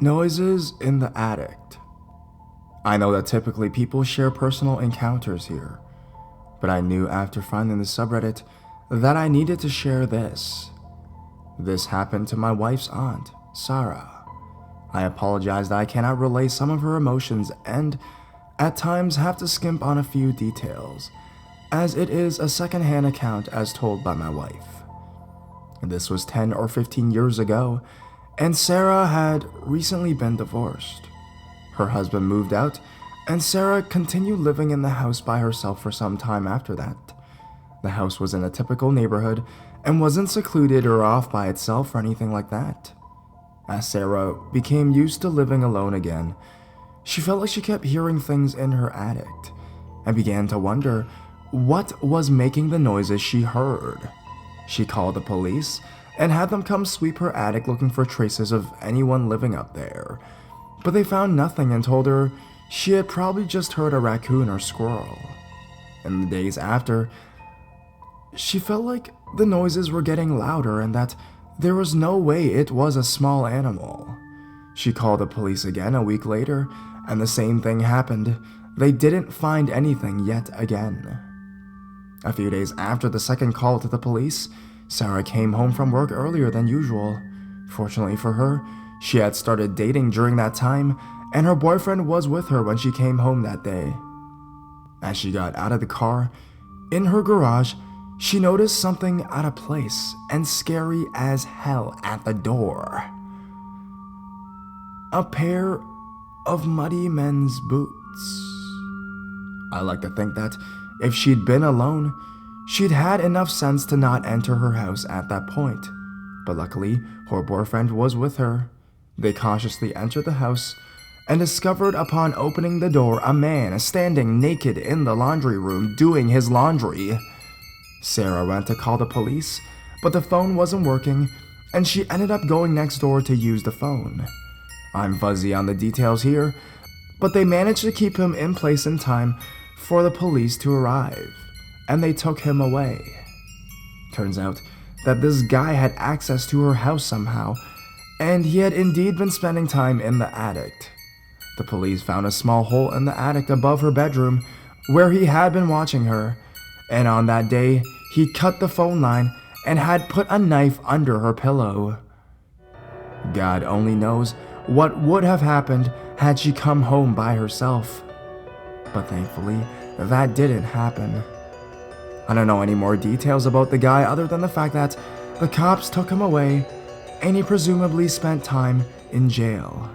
Noises in the attic. I know that typically people share personal encounters here, but I knew after finding the subreddit that I needed to share this. This happened to my wife's aunt, Sarah. I apologize that I cannot relay some of her emotions and at times have to skimp on a few details, as it is a second-hand account as told by my wife. This was 10 or 15 years ago, and Sarah had recently been divorced. Her husband moved out, and Sarah continued living in the house by herself for some time after that. The house was in a typical neighborhood and wasn't secluded or off by itself or anything like that. As Sarah became used to living alone again, she felt like she kept hearing things in her attic and began to wonder what was making the noises she heard. She called the police and had them come sweep her attic looking for traces of anyone living up there, but they found nothing and told her she had probably just heard a raccoon or squirrel. In the days after, she felt like the noises were getting louder and that there was no way it was a small animal. She called the police again a week later, and the same thing happened. They didn't find anything yet again. A few days after the second call to the police, Sarah came home from work earlier than usual. Fortunately for her, she had started dating during that time, and her boyfriend was with her when she came home that day. As she got out of the car, in her garage, she noticed something out of place and scary as hell at the door. A pair of muddy men's boots. I like to think that if she'd been alone, she'd had enough sense to not enter her house at that point. But luckily, her boyfriend was with her. They cautiously entered the house and discovered upon opening the door a man standing naked in the laundry room doing his laundry. Sarah went to call the police, but the phone wasn't working, and she ended up going next door to use the phone. I'm fuzzy on the details here, but they managed to keep him in place in time for the police to arrive, and they took him away. Turns out that this guy had access to her house somehow, and he had indeed been spending time in the attic. The police found a small hole in the attic above her bedroom where he had been watching her, and on that day, he cut the phone line and had put a knife under her pillow. God only knows what would have happened had she come home by herself. But thankfully, that didn't happen. I don't know any more details about the guy other than the fact that the cops took him away and he presumably spent time in jail.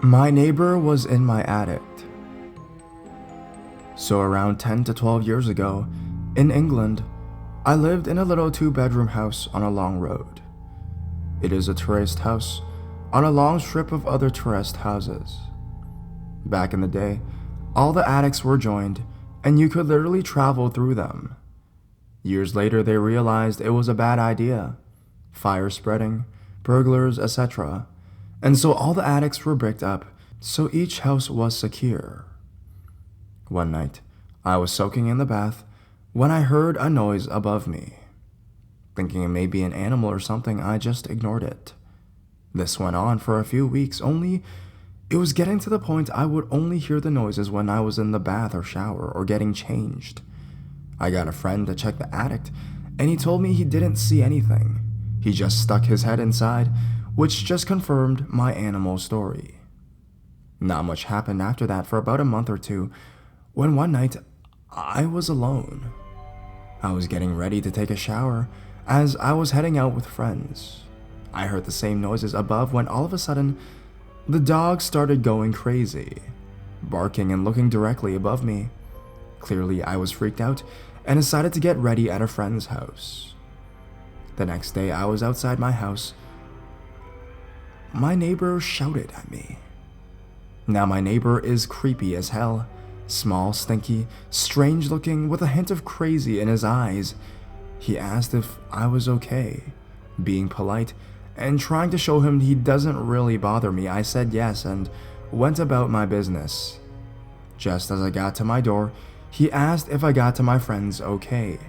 My neighbor was in my attic. So around 10 to 12 years ago, in England, I lived in a little 2-bedroom house on a long road. It is a terraced house on a long strip of other terraced houses. Back in the day, all the attics were joined and you could literally travel through them. Years later, they realized it was a bad idea. Fire spreading, burglars, etc. And so all the attics were bricked up so each house was secure. One night, I was soaking in the bath when I heard a noise above me. Thinking it may be an animal or something, I just ignored it. This went on for a few weeks, only it was getting to the point I would only hear the noises when I was in the bath or shower or getting changed. I got a friend to check the attic, and he told me he didn't see anything. He just stuck his head inside, which just confirmed my animal story. Not much happened after that for about a month or two, when one night I was alone. I was getting ready to take a shower as I was heading out with friends. I heard the same noises above when all of a sudden, the dog started going crazy, barking and looking directly above me. Clearly, I was freaked out and decided to get ready at a friend's house. The next day, I was outside my house. My neighbor shouted at me. Now, my neighbor is creepy as hell. Small, stinky, strange looking with a hint of crazy in his eyes. He asked if I was okay. Being polite and trying to show him he doesn't really bother me, I said yes and went about my business. Just as I got to my door, he asked if I got to my friends okay.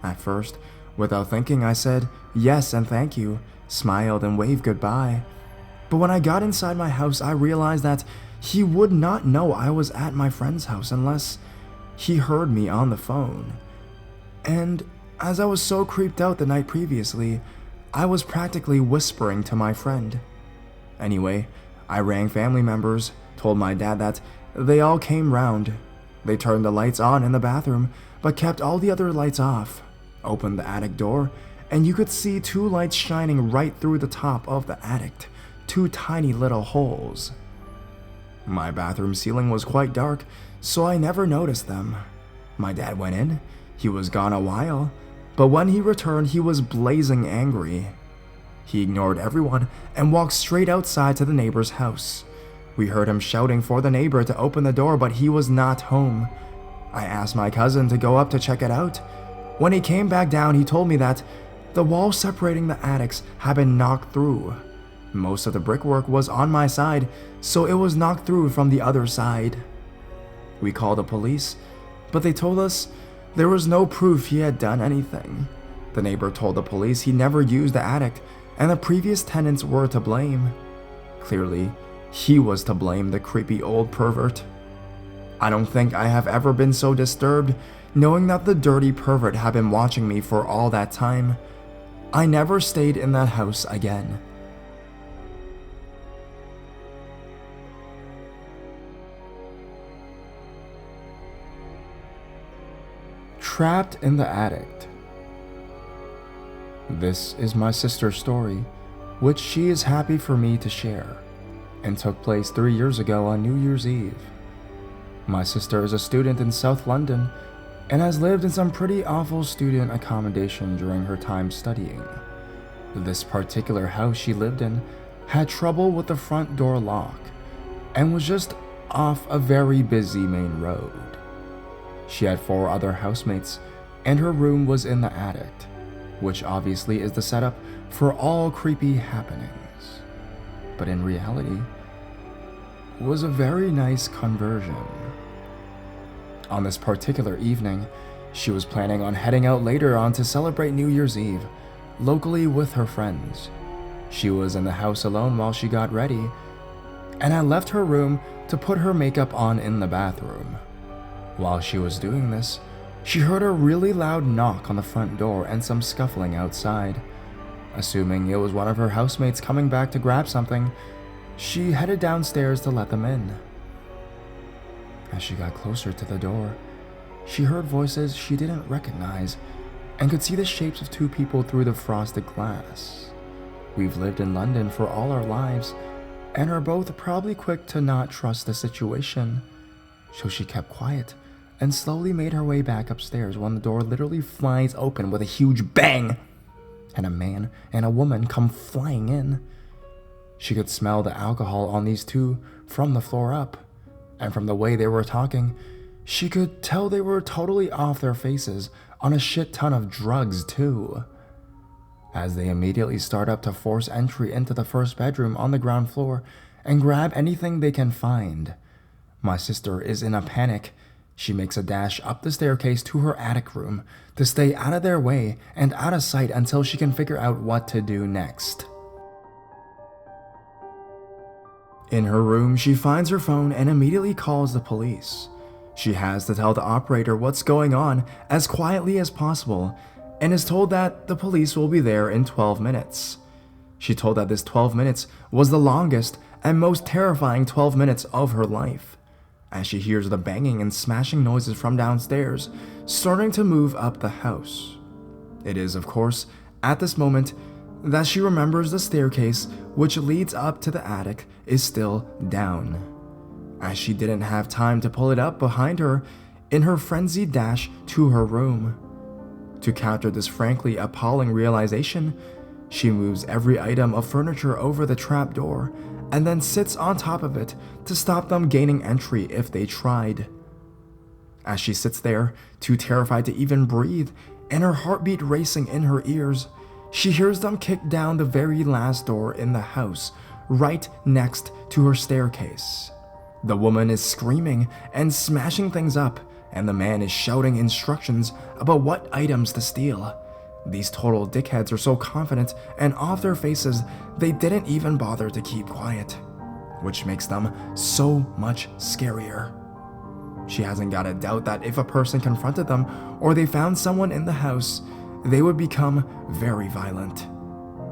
At first, without thinking, I said yes and thank you, smiled and waved goodbye. But when I got inside my house, I realized that he would not know I was at my friend's house unless he heard me on the phone. And as I was so creeped out the night previously, I was practically whispering to my friend. Anyway, I rang family members, told my dad that they all came round. They turned the lights on in the bathroom, but kept all the other lights off, opened the attic door, and you could see two lights shining right through the top of the attic, two tiny little holes. My bathroom ceiling was quite dark, so I never noticed them. My dad went in. He was gone a while, but when he returned, he was blazing angry. He ignored everyone and walked straight outside to the neighbor's house. We heard him shouting for the neighbor to open the door, but he was not home. I asked my cousin to go up to check it out. When he came back down, he told me that the wall separating the attics had been knocked through. Most of the brickwork was on my side, so it was knocked through from the other side. We called the police, but they told us there was no proof he had done anything. The neighbor told the police he never used the attic, and the previous tenants were to blame. Clearly, he was to blame, the creepy old pervert. I don't think I have ever been so disturbed, knowing that the dirty pervert had been watching me for all that time. I never stayed in that house again. Trapped in the attic. This is my sister's story, which she is happy for me to share, and took place 3 years ago on New Year's Eve. My sister is a student in South London and has lived in some pretty awful student accommodation during her time studying. This particular house she lived in had trouble with the front door lock and was just off a very busy main road. She had 4 other housemates, and her room was in the attic, which obviously is the setup for all creepy happenings, but in reality was a very nice conversion. On this particular evening, she was planning on heading out later on to celebrate New Year's Eve, locally with her friends. She was in the house alone while she got ready, and had left her room to put her makeup on in the bathroom. While she was doing this, she heard a really loud knock on the front door and some scuffling outside. Assuming it was one of her housemates coming back to grab something, she headed downstairs to let them in. As she got closer to the door, she heard voices she didn't recognize and could see the shapes of 2 people through the frosted glass. We've lived in London for all our lives and are both probably quick to not trust the situation, so she kept quiet and slowly made her way back upstairs when the door literally flies open with a huge bang, and a man and a woman come flying in. She could smell the alcohol on these 2 from the floor up, and from the way they were talking, she could tell they were totally off their faces on a shit ton of drugs too. As they immediately start up to force entry into the first bedroom on the ground floor and grab anything they can find. My sister is in a panic. She makes a dash up the staircase to her attic room to stay out of their way and out of sight until she can figure out what to do next. In her room, she finds her phone and immediately calls the police. She has to tell the operator what's going on as quietly as possible and is told that the police will be there in 12 minutes. She told that this 12 minutes was the longest and most terrifying 12 minutes of her life, as she hears the banging and smashing noises from downstairs, starting to move up the house. It is, of course, at this moment that she remembers the staircase which leads up to the attic is still down, as she didn't have time to pull it up behind her in her frenzied dash to her room. To counter this frankly appalling realization, she moves every item of furniture over the trapdoor and then sits on top of it to stop them gaining entry if they tried. As she sits there, too terrified to even breathe and her heartbeat racing in her ears, she hears them kick down the very last door in the house, right next to her staircase. The woman is screaming and smashing things up, and the man is shouting instructions about what items to steal. These total dickheads are so confident and off their faces they didn't even bother to keep quiet, which makes them so much scarier. She hasn't got a doubt that if a person confronted them or they found someone in the house, they would become very violent.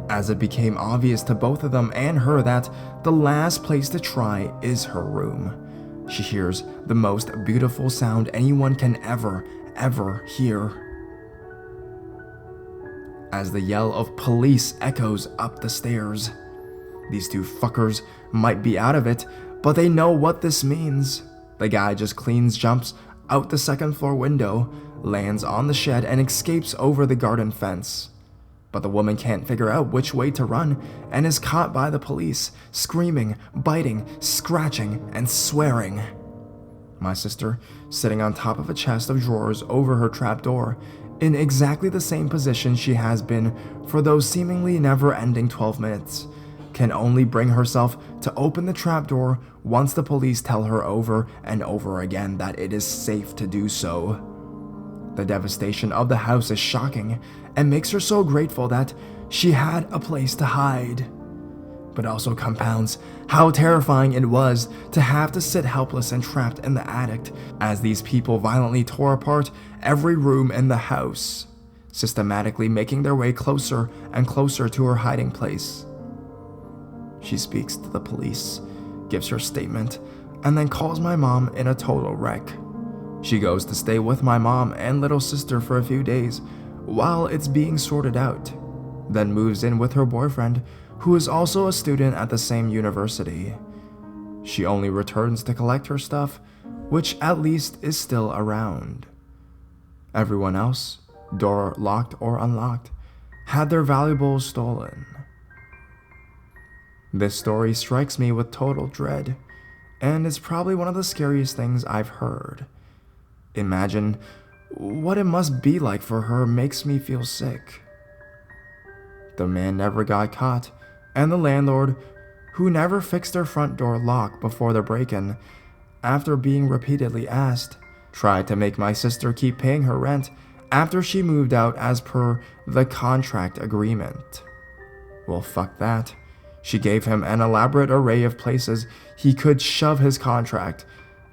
As it became obvious to both of them and her that the last place to try is her room, she hears the most beautiful sound anyone can ever hear. As the yell of police echoes up the stairs. These two fuckers might be out of it, but they know what this means. The guy just jumps out the second floor window, lands on the shed, and escapes over the garden fence. But the woman can't figure out which way to run and is caught by the police, screaming, biting, scratching, and swearing. My sister, sitting on top of a chest of drawers over her trapdoor, in exactly the same position she has been for those seemingly never-ending 12 minutes, can only bring herself to open the trapdoor once the police tell her over and over again that it is safe to do so. The devastation of the house is shocking and makes her so grateful that she had a place to hide, but also compounds how terrifying it was to have to sit helpless and trapped in the attic as these people violently tore apart every room in the house, systematically making their way closer and closer to her hiding place. She speaks to the police, gives her statement, and then calls my mom in a total wreck. She goes to stay with my mom and little sister for a few days while it's being sorted out, then moves in with her boyfriend, who is also a student at the same university. She only returns to collect her stuff, which at least is still around. Everyone else, door locked or unlocked, had their valuables stolen. This story strikes me with total dread, and is probably one of the scariest things I've heard. Imagine what it must be like for her makes me feel sick. The man never got caught, and the landlord, who never fixed their front door lock before the break-in, after being repeatedly asked, tried to make my sister keep paying her rent after she moved out as per the contract agreement. Well, fuck that. She gave him an elaborate array of places he could shove his contract,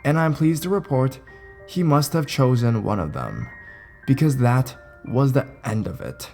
and I'm pleased to report he must have chosen one of them, because that was the end of it.